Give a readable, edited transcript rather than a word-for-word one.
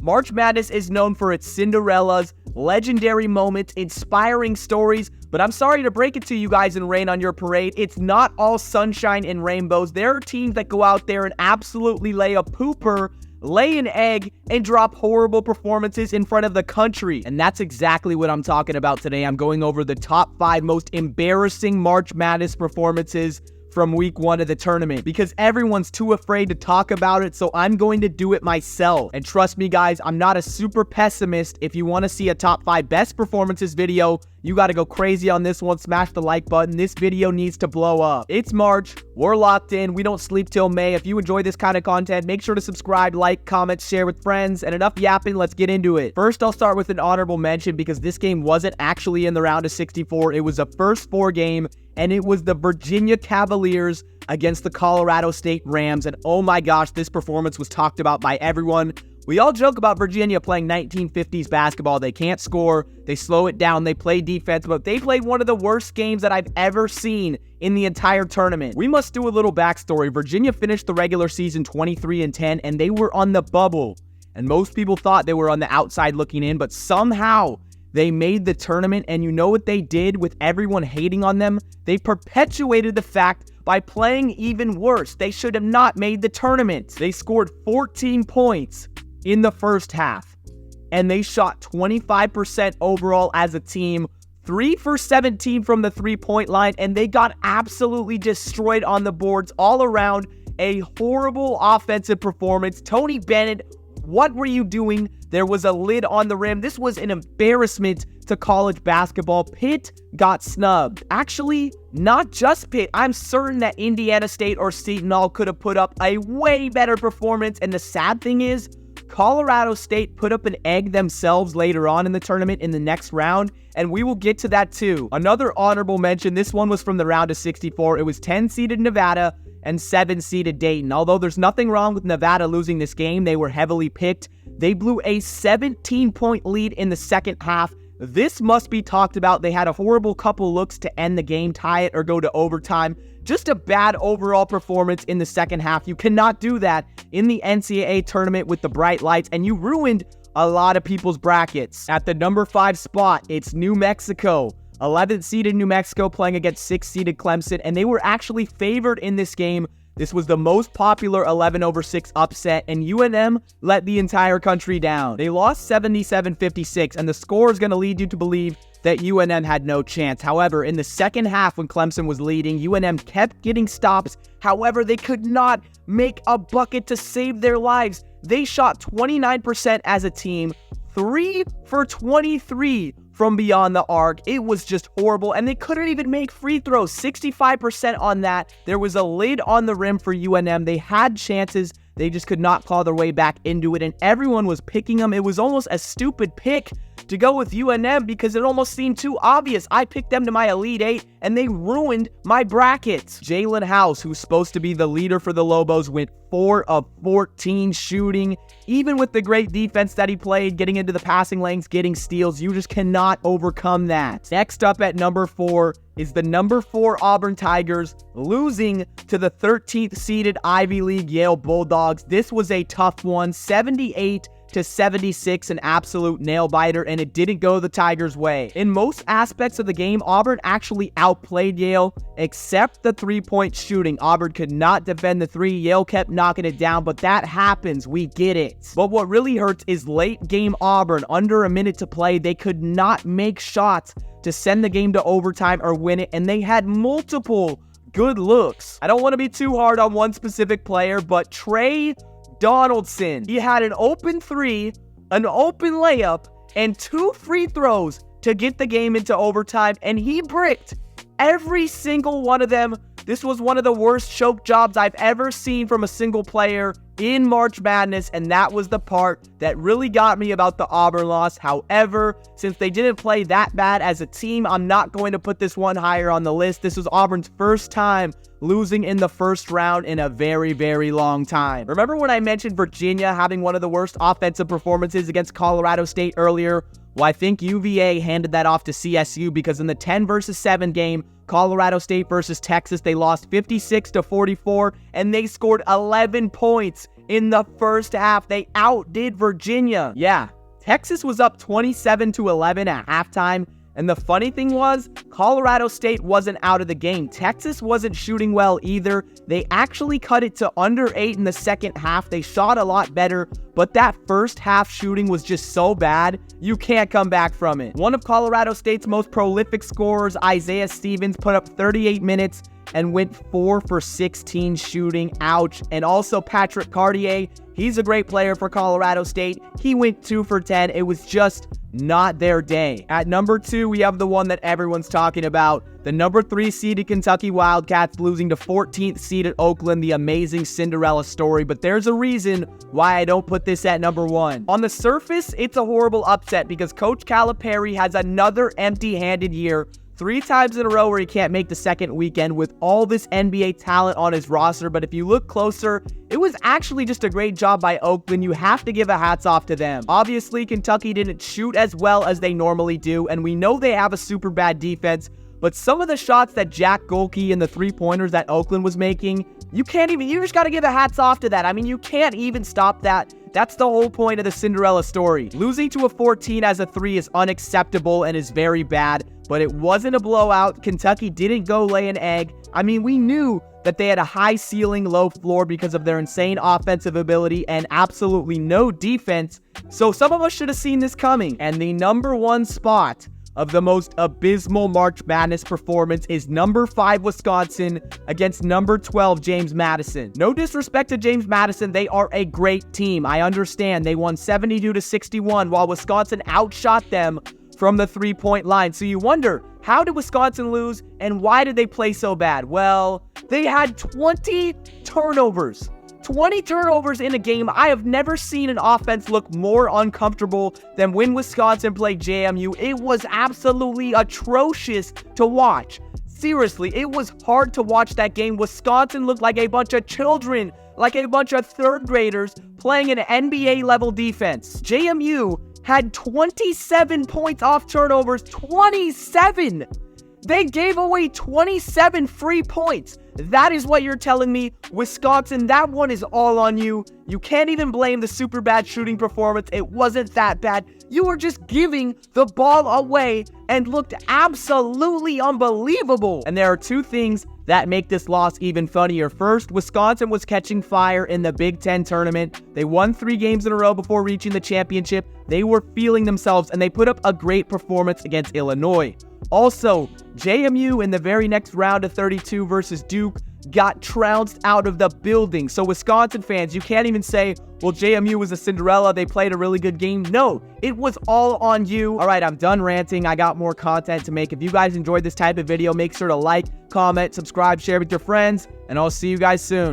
March Madness is known for its Cinderallas, legendary moments, inspiring stories, but I'm sorry to break it to you guys and rain on your parade. It's not all sunshine and rainbows. There are teams that go out there and absolutely lay a pooper, lay an egg, and drop horrible performances in front of the country. And that's exactly what I'm talking about today. I'm going over the top 5 most embarrassing March Madness performances from week 1 of the tournament, because everyone's too afraid to talk about it, so I'm going to do it myself. And trust me guys, I'm not a super pessimist. If you want to see a top 5 best performances video, you got to go crazy on this one. Smash the like button. This video needs to blow up. It's March. We're locked in. We don't sleep till May. If you enjoy this kind of content, make sure to subscribe, like, comment, share with friends, and enough yapping. Let's get into it. First, I'll start with an honorable mention because this game wasn't actually in the round of 64. It was a first 4 game, and it was the Virginia Cavaliers against the Colorado State Rams. And oh my gosh, this performance was talked about by everyone. We all joke about Virginia playing 1950s basketball. They can't score, they slow it down, they play defense, but they played one of the worst games that I've ever seen in the entire tournament. We must do a little backstory. Virginia finished the regular season 23-10, and they were on the bubble. And most people thought they were on the outside looking in, but somehow they made the tournament, and you know what they did with everyone hating on them? They perpetuated the fact by playing even worse. They should have not made the tournament. They scored 14 points in the first half, and they shot 25% overall as a team, 3 for 17 from the 3-point line, and they got absolutely destroyed on the boards all around. A horrible offensive performance. Tony Bennett, what were you doing? There was a lid on the rim. This was an embarrassment to college basketball. Pitt got snubbed. Actually, not just Pitt. I'm certain that Indiana State or Seton Hall could have put up a way better performance, and the sad thing is, Colorado State put up an egg themselves later on in the tournament in the next round, and we will get to that too. Another honorable mention, this one was from the round of 64. It was 10-seeded Nevada and 7-seeded Dayton. Although there's nothing wrong with Nevada losing this game, they were heavily picked. They blew a 17-point lead in the second half. This must be talked about. They had a horrible couple looks to end the game, tie it, or go to overtime. Just a bad overall performance in the second half. You cannot do that in the NCAA tournament with the bright lights, and you ruined a lot of people's brackets. At the number 5 spot, it's New Mexico. 11th seeded New Mexico playing against 6th seeded Clemson, and they were actually favored in this game. This was the most popular 11-over-6 upset, and UNM let the entire country down. They lost 77-56, and the score is going to lead you to believe that UNM had no chance. However, in the second half when Clemson was leading, UNM kept getting stops. However, they could not make a bucket to save their lives. They shot 29% as a team, 3 for 23 from beyond the arc. It was just horrible, and they couldn't even make free throws. 65% on that. There was a lid on the rim for UNM. They had chances. They just could not claw their way back into it, and everyone was picking them. It was almost a stupid pick to go with UNM because it almost seemed too obvious. I picked them to my Elite 8, and they ruined my brackets. Jalen House, who's supposed to be the leader for the Lobos, went 4 of 14 shooting. Even with the great defense that he played, getting into the passing lanes, getting steals, you just cannot overcome that. Next up at number 4 is the number 4 Auburn Tigers, losing to the 13th seeded Ivy League Yale Bulldogs. This was a tough one, 78-76, an absolute nail-biter, and it didn't go the Tigers' way. In most aspects of the game, Auburn actually outplayed Yale, except the 3-point shooting. Auburn could not defend the 3. Yale kept knocking it down, but that happens. We get it. But what really hurts is late-game Auburn. Under a minute to play, they could not make shots to send the game to overtime or win it, and they had multiple good looks. I don't want to be too hard on one specific player, but Trey Donaldson, he had an open 3, an open layup, and 2 free throws to get the game into overtime, and he bricked every single one of them. This was one of the worst choke jobs I've ever seen from a single player in March Madness, and that was the part that really got me about the Auburn loss. However, since they didn't play that bad as a team, I'm not going to put this one higher on the list. This was Auburn's first time losing in the first round in a very, very long time. Remember when I mentioned Virginia having one of the worst offensive performances against Colorado State earlier? Well, I think UVA handed that off to CSU because in the 10 versus 7 game, Colorado State versus Texas. They lost 56-44, and they scored 11 points in the first half. They outdid Virginia. Yeah, Texas was up 27-11 at halftime. And the funny thing was, Colorado State wasn't out of the game. Texas wasn't shooting well either. They actually cut it to under 8 in the second half. They shot a lot better, but that first half shooting was just so bad, you can't come back from it. One of Colorado State's most prolific scorers, Isaiah Stevens, put up 38 minutes and went 4 for 16 shooting. Ouch. And also Patrick Cartier, he's a great player for Colorado State. He went 2 for 10. It was just not their day. At number 2, we have the one that everyone's talking about. The number 3 seeded Kentucky Wildcats losing to 14th seeded Oakland, the amazing Cinderella story. But there's a reason why I don't put this at number 1. On the surface, it's a horrible upset because Coach Calipari has another empty-handed year, 3 times in a row where he can't make the second weekend with all this NBA talent on his roster. But if you look closer, it was actually just a great job by Oakland. You have to give a hats off to them. Obviously, Kentucky didn't shoot as well as they normally do, and we know they have a super bad defense. But some of the shots that Jack Golke and the 3-pointers that Oakland was making, you just got to give a hats off to that. I mean, you can't even stop that. That's the whole point of the Cinderella story. Losing to a 14 as a 3 is unacceptable and is very bad, but it wasn't a blowout. Kentucky didn't go lay an egg. I mean, we knew that they had a high ceiling, low floor because of their insane offensive ability and absolutely no defense. So some of us should have seen this coming. And the number 1 spot of the most abysmal March Madness performance is number 5 Wisconsin against number 12 James Madison. No disrespect to James Madison, they are a great team. I understand they won 72-61 while Wisconsin outshot them from the 3-point line. So you wonder, how did Wisconsin lose and why did they play so bad? Well, they had 20 turnovers. 20 turnovers in a game. I have never seen an offense look more uncomfortable than when Wisconsin played JMU. It was absolutely atrocious to watch. Seriously, it was hard to watch that game. Wisconsin looked like a bunch of children, like a bunch of 3rd graders playing an NBA level defense. JMU had 27 points off turnovers. 27! They gave away 27 free points. That is what you're telling me. Wisconsin, that one is all on you. You can't even blame the super bad shooting performance. It wasn't that bad. You were just giving the ball away and looked absolutely unbelievable. And there are 2 things that make this loss even funnier. First, Wisconsin was catching fire in the Big Ten tournament. They won 3 games in a row before reaching the championship. They were feeling themselves, and they put up a great performance against Illinois. Also, JMU in the very next round of 32 versus Duke got trounced out of the building. So Wisconsin fans, you can't even say, well, JMU was a Cinderella, they played a really good game. No, it was all on you. All right, I'm done ranting. I got more content to make. If you guys enjoyed this type of video, make sure to like, comment, subscribe, share with your friends, and I'll see you guys soon.